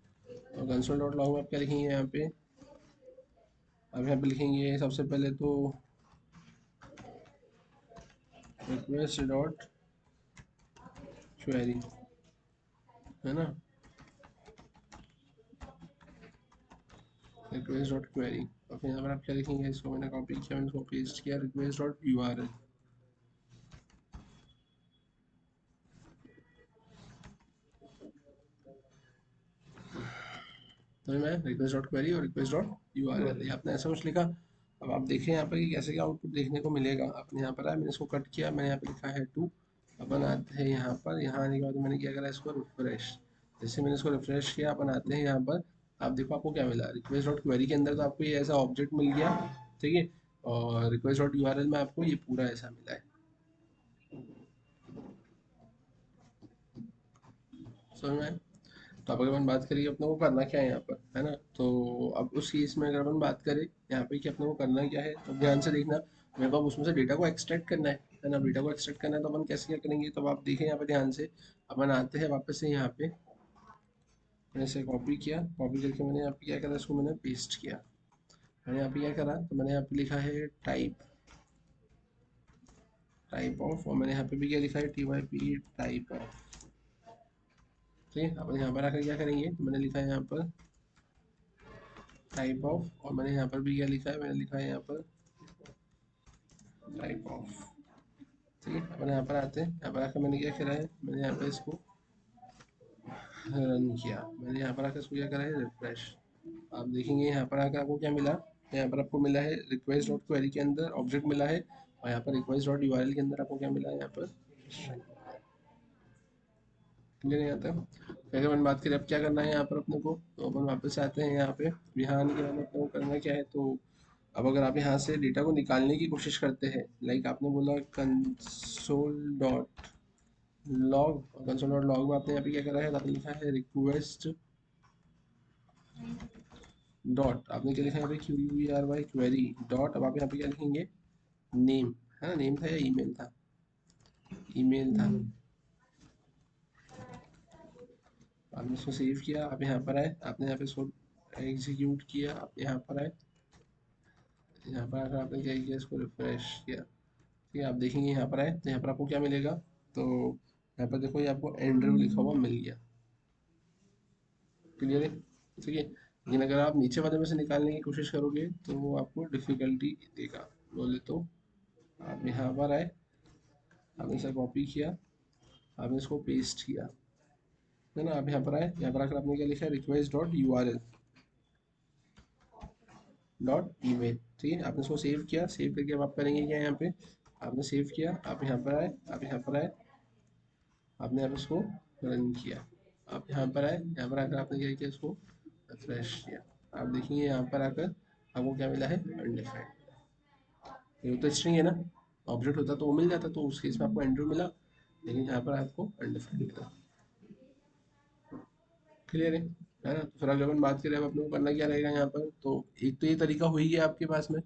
और कंसोल डॉट लॉग में आप क्या लिखेंगे यहाँ पे, आप यहाँ पे लिखेंगे सबसे पहले तो रिक्वेस्ट डॉट क्वेरी, है ना, रिक्वेस्ट डॉट क्वेरी। और फिर यहाँ पर आप क्या लिखेंगे, इसको मैंने कॉपी किया, मैंने इसको पेस्ट किया, रिक्वेस्ट डॉट URL। तो मैं रिक्वेस्ट डॉट क्वेरी और रिक्वेस्ट डॉट URL, ये आपने ऐसा कुछ लिखा। अब आप देखें यहाँ पर कि कैसे क्या आउटपुट देखने को मिलेगा। अपने यहाँ पर आया, मैंने इसको कट किया, मैंने यहाँ पे लिखा है 2। अपन आते हैं यहाँ पर, यहाँ आने के बाद मैंने क्या करा, इसको रिफ्रेश। जैसे मैंने इसको रिफ्रेश किया, अपन आते हैं यहाँ पर, आप देखो आपको क्या मिला, रिक्वेस्ट डॉट क्वेरी के अंदर तो आपको ये ऐसा ऑब्जेक्ट मिल गया। ठीक है, और रिक्वेस्ट डॉट URL में आपको ये पूरा ऐसा मिला है। समझ में आया? तो अब अगर अपन बात करें कि अपने को करना क्या है यहाँ पर, है ना, तो अब उस केस में अगर अपन बात करें यहाँ पे कि अपने को करना क्या है, तो ध्यान से देखना। मेरे को अब उसमें से डेटा को एक्सट्रैक्ट करना है ना, डेटा को एक्सट्रैक्ट करना है, तो अपन कैसे क्या करेंगे, तो अब आप देखें यहाँ पे ध्यान से। अपन आते हैं वापस से यहाँ पे, मैंने इसे कॉपी किया, कॉपी करके मैंने यहाँ पे क्या करा, इसको मैंने पेस्ट किया। मैंने यहाँ पे क्या करा, तो मैंने यहाँ पे लिखा है टाइप, टाइप ऑफ, और मैंने यहाँ पे भी क्या लिखा है, TYP टाइप ऑफ। ठीक है, अपन यहाँ पर आकर क्या करेंगे, तो मैंने लिखा है यहाँ पर टाइप ऑफ, और मैंने यहाँ पर भी क्या लिखा है, मैंने लिखा है यहाँ पर टाइप ऑफ। ठीक है, अपन यहाँ पर आते हैं, यहाँ पर आकर मैंने क्या करा है, मैंने यहाँ पर इसको रन किया, मैंने यहाँ पर आकर इसको क्या करा है, रिफ्रेश। आप देखेंगे यहाँ पर आकर आपको क्या मिला, यहाँ पर आपको मिला है रिक्वेस्ट डॉट क्वेरी के अंदर ऑब्जेक्ट मिला है, और यहाँ पर रिक्वेस्ट डॉट URL के अंदर आपको क्या मिला है, यहाँ पर क्लियर नहीं आता है। अगर अपन बात करें अब क्या करना है यहाँ पर अपने को, तो अपन वापस आते हैं यहाँ पे। यहाँ आने के बाद अपने को करना क्या है, तो अब अगर आप यहाँ से डेटा को निकालने की कोशिश करते हैं, लाइक आपने बोला console dot log, console dot log में आपने यहाँ पे क्या करा है, आपने लिखा है रिक्वेस्ट डॉट, आपने क्या लिखा है यहाँ पे Q U R Y query dot, अब आप यहाँ पे क्या लिखेंगे, नेम, है ना, नेम था या ईमेल था, ईमेल था। आपने इसको सेव किया, आप यहाँ पर आए, आपने यहाँ पे इसको एग्जीक्यूट किया, आप यहाँ पर आए, यहाँ पर आकर आपने क्या किया, इसको रिफ्रेश किया, ठीक है। आप देखेंगे यहाँ पर आए तो यहाँ पर आपको क्या मिलेगा, तो यहाँ पर देखो ये आपको एंड्रयू लिखा हुआ मिल गया, क्लियर है, ठीक है। लेकिन अगर आप नीचे वाले में से निकालने की कोशिश करोगे तो वो आपको डिफिकल्टी देगा। बोले तो आप यहाँ पर आए, आपने इसे कॉपी किया, आपने इसको पेस्ट किया, है ना। आप यहाँ पर आए, यहाँ पर आकर आपने क्या लिखा है, request dot U R L dot email, ठीक है। आपने इसको सेव किया, सेव करके अब आप करेंगे क्या, यहाँ पे आपने सेव किया, आप यहाँ पर आए, आप यहाँ पर आए, आपने अब इसको रन किया, आप यहाँ पर आए, यहाँ पर आकर आपने क्या किया, इसको रिफ्रेश किया, आप देखेंगे यहाँ पर आकर आपको क्या मिला है, अनडिफाइंड। ये तो स्ट्रिंग है ना, ऑब्जेक्ट होता तो वो मिल जाता, तो उस केस में आपको एंड्रू मिला, लेकिन यहाँ पर आपको अनडिफाइंड मिला, क्लियर है ना। तो फिर अगर अपन बात करें अब अपने को करना क्या रहेगा यहाँ पर, तो एक तो ये तरीका हो ही गया आपके पास में,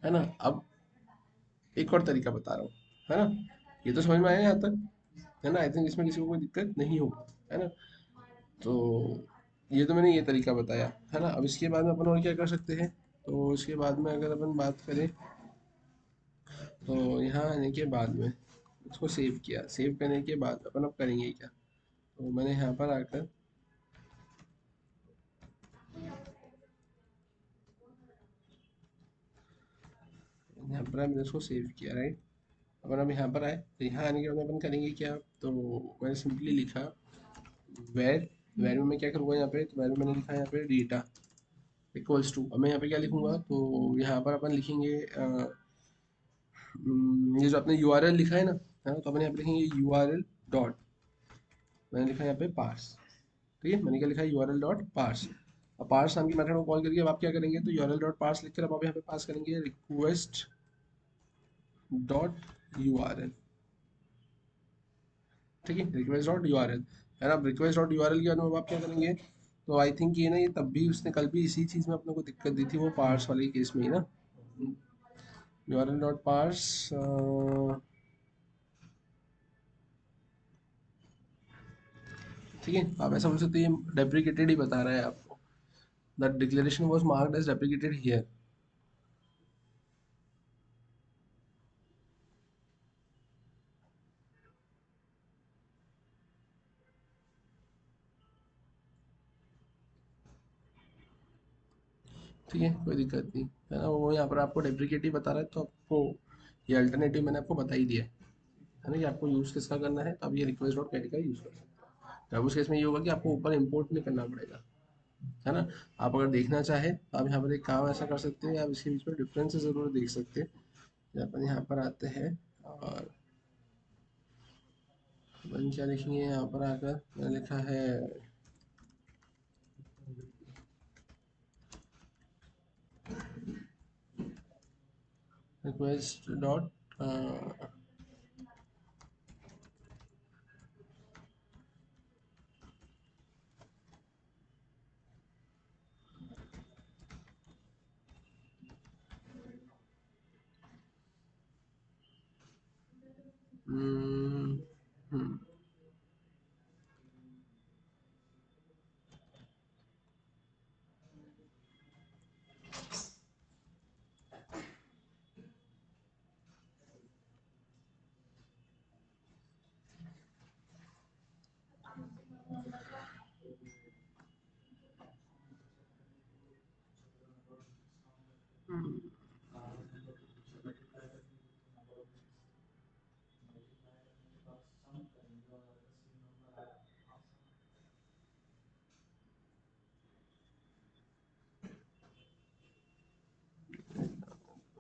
है ना। अब एक और तरीका बता रहा हूँ, है ना, ये तो समझ में आया यहाँ तक, है ना। आई थिंक इसमें किसी को कोई दिक्कत नहीं होगी, है ना। तो ये तो मैंने ये तरीका बताया, है ना। अब इसके बाद में अपन और क्या कर सकते हैं, तो इसके बाद में अगर अपन बात करें, तो यहाँ आने के बाद में उसको सेव किया, सेव करने के बाद अपन अब करेंगे क्या, तो मैंने यहाँ पर आकर यहाँ पर मैंने उसको सेव किया, राइट। अपन अब यहाँ पर आए, तो यहाँ आने के बाद अपन करेंगे क्या, तो मैंने सिंपली लिखा वेर, वेर में मैं क्या करूँगा यहाँ पे, तो वेर में मैंने लिखा यहाँ पे डेटा इक्वल्स टू, अब मैं यहाँ पे क्या लिखूंगा, तो यहाँ पर अपन लिखेंगे ये जो आपने URL लिखा है ना, है ना, तो अपन यहाँ पे लिखेंगे URL डॉट, मैंने लिखा है यहाँ पे पार्स, ठीक है। मैंने क्या लिखा है, URL डॉट पार्स। अब पार्स नाम की मेथड को कॉल करके अब आप क्या करेंगे, तो URL डॉट पार्स लिखकर अब आप यहाँ पे पास करेंगे रिक्वेस्ट डॉट URL, ठीक है, रिक्वेस्ट डॉट URL, है ना। रिक्वेस्ट डॉट URL के बाद आप क्या करेंगे, तो आई थिंक ये ना, ये तब भी उसने कल भी इसी चीज़ में अपने को दिक्कत दी थी, वो पार्स वाले केस में ही ना, URL डॉट पार्स, ठीक है। आप ऐसा बोल सकते हैं ये डेप्रिकेटेड ही बता रहा है आपको, the declaration was marked as deprecated here, ठीक है, कोई दिक्कत नहीं, है ना। वो यहाँ पर आपको डेप्रिकेट ही बता रहा है, तो आपको ये अल्टरनेटिव मैंने आपको बता ही दिया है ना, कि आपको यूज़ किसका करना है, तो आप ये रिक्वेस्ट डॉट कैट का यूज़ कर सकते हैं। अब उस केस में ये होगा कि आपको ऊपर इंपोर्ट नहीं करना पड़ेगा, है ना। आप अगर देखना चाहे तो आप यहाँ पर एक काम ऐसा कर सकते हैं, आप इसके बीच में डिफरेंस ज़रूर देख सकते हैं। जब अपन यहाँ पर आते हैं और अपन क्या लिखेंगे, यहाँ पर आकर मैंने लिखा है रिक्वेस्ट डॉट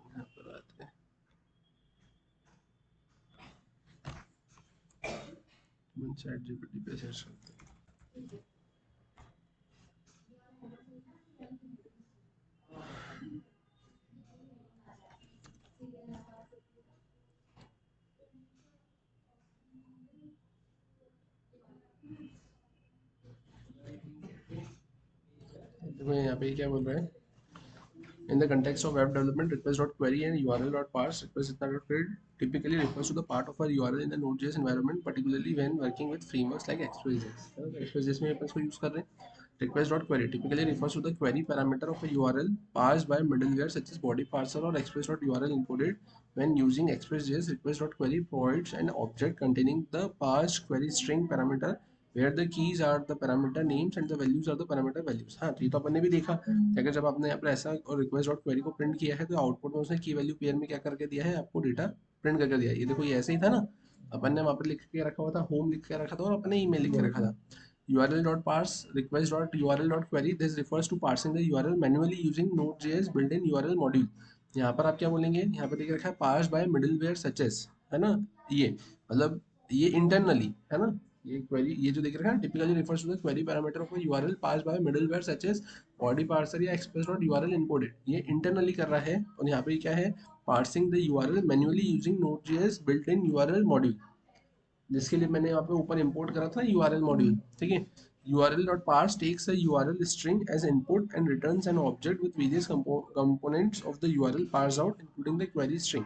यहाँ पर आते हैं, चैट जीपीटी पे सर्च करते हैं। देखो यहाँ पे क्या बोल रहा है, in the context of web development, request.query and url.parse request.query typically refers to the part of our URL in the Node.js environment, particularly when working with frameworks like Express.js. Express.js में अपन इसको यूज कर रहे हैं. Request.query typically refers to the query parameter of a URL parsed by middleware such as body parser or express.url encoded. When using Express.js, request.query provides an object containing the parsed query string parameter where the keys are the parameter names and the values are the parameter values. हाँ, तो ये तो अपन ने भी देखा कि अगर जब आपने यहाँ पर ऐसा और रिक्वेस्ट डॉट क्वेरी को प्रिंट किया है तो आउटपुट में उसने की वैल्यू पेयर में क्या करके दिया है, आपको डेटा प्रिंट करके दिया है. ये देखो ये ऐसे ही था ना, अपन ने वहाँ पर लिख के रखा हुआ था, होम लिख के रखा था और अपने ईमेल लिख के रखा था. url.parse request.url.query, this refers to parsing the URL manually using Node.js built-in URL module. यहाँ पर आप क्या बोलेंगे, यहाँ पर देख रखा है parsed by middleware such as, है ना, ये मतलब ये इंटरनली है ना, ये क्वेरी, ये जो देख रखा है typically refers to the query parameter of URL passed by middleware such as body parser या एक्सप्रेस डॉट यूआरएल इनकोडेड. ये इंटरनली कर रहा है. और यहाँ पे क्या है, parsing the URL manually using Node JS built in URL module, जिसके लिए मैंने यहाँ पे ऊपर इंपोर्ट करा था यूआरएल मॉड्यूल. ठीक है. url.parse takes a URL string as input and returns an object with various components of the URL parsed out, including the query string.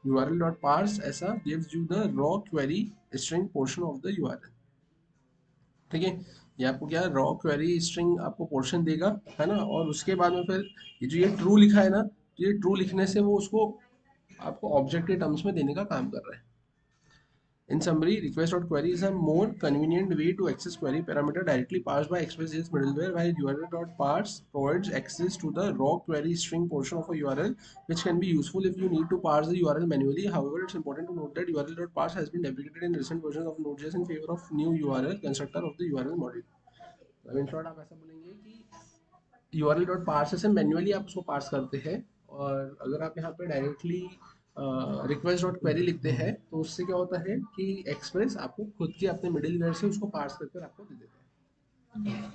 url.parse ऐसा gives you the raw query string portion of the URL. ठीक है. ये आपको क्या, raw query string आपको portion देगा, है ना, और उसके बाद में फिर ये जो ये ट्रू लिखा है ना, तो ये ट्रू लिखने से वो उसको आपको ऑब्जेक्ट के टर्म्स में देने का काम कर रहा है. In summary, request.query is a more convenient way to access query parameter directly parsed by Express.js middleware, while url.parse provides access to the raw query string portion of a URL, which can be useful if you need to parse the URL manually. However, it's important to note that url.parse has been deprecated in recent versions of Node.js in favor of new URL constructor of the URL module. अब in short आप ऐसा बोलेंगे कि url.parse से manually आप उसको parse करते हैं, और अगर आप यहाँ पे डायरेक्टली रिक्वेस्ट डॉट क्वेरी लिखते हैं तो उससे क्या होता है कि एक्सप्रेस आपको खुद के अपने मिडिल वेयर से उसको पार्स करके आपको दे देते हैं.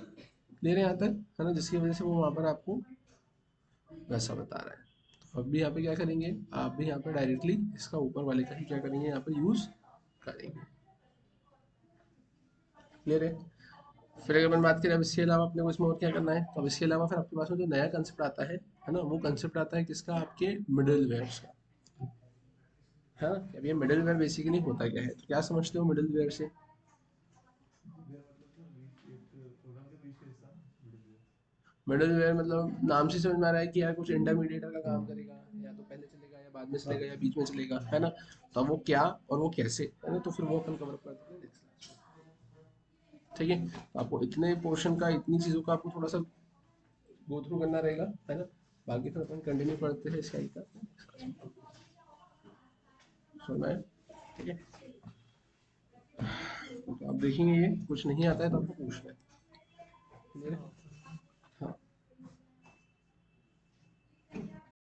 क्लियर है यहाँ तक, है ना, जिसकी वजह से वो वहाँ पर आपको वैसा बता रहा है. तो अब भी यहाँ पे क्या करेंगे, आप भी यहाँ पे डायरेक्टली इसका ऊपर वाले का ही क्या करेंगे, यहाँ पर यूज करेंगे. क्लियर है. फिर अगर अपन बात करें अब इसके अलावा अपने को इसमें और क्या करना है, तो अब इसके अलावा फिर आपके पास में जो नया कंसेप्ट आता है ना, वो कंसेप्ट आता है किसका, आपके मिडिल वेयर्स का. है ना. अब ये मिडिल वेयर बेसिकली होता क्या है, तो क्या समझते हो मिडिल वेयर से. मिडिल वेयर मतलब नाम से समझ में आ रहा है कि यार कुछ इंटरमीडिएटर का काम करेगा, या तो पहले चलेगा या बाद में चलेगा या बीच में चलेगा, है ना. तो अब वो क्या और वो कैसे, है ना, तो फिर वो अपन कवर करते हैं नेक्स्ट क्लास. ठीक है. तो आपको इतने पोर्शन का, इतनी चीज़ों का आपको थोड़ा सा गो थ्रू करना रहेगा, है ना. बाकी फिर अपन कंटिन्यू करते हैं इसका ही का. सुनना है. ठीक है. तो आप देखेंगे ये कुछ नहीं आता है तो आपको पूछना है. क्लियर है.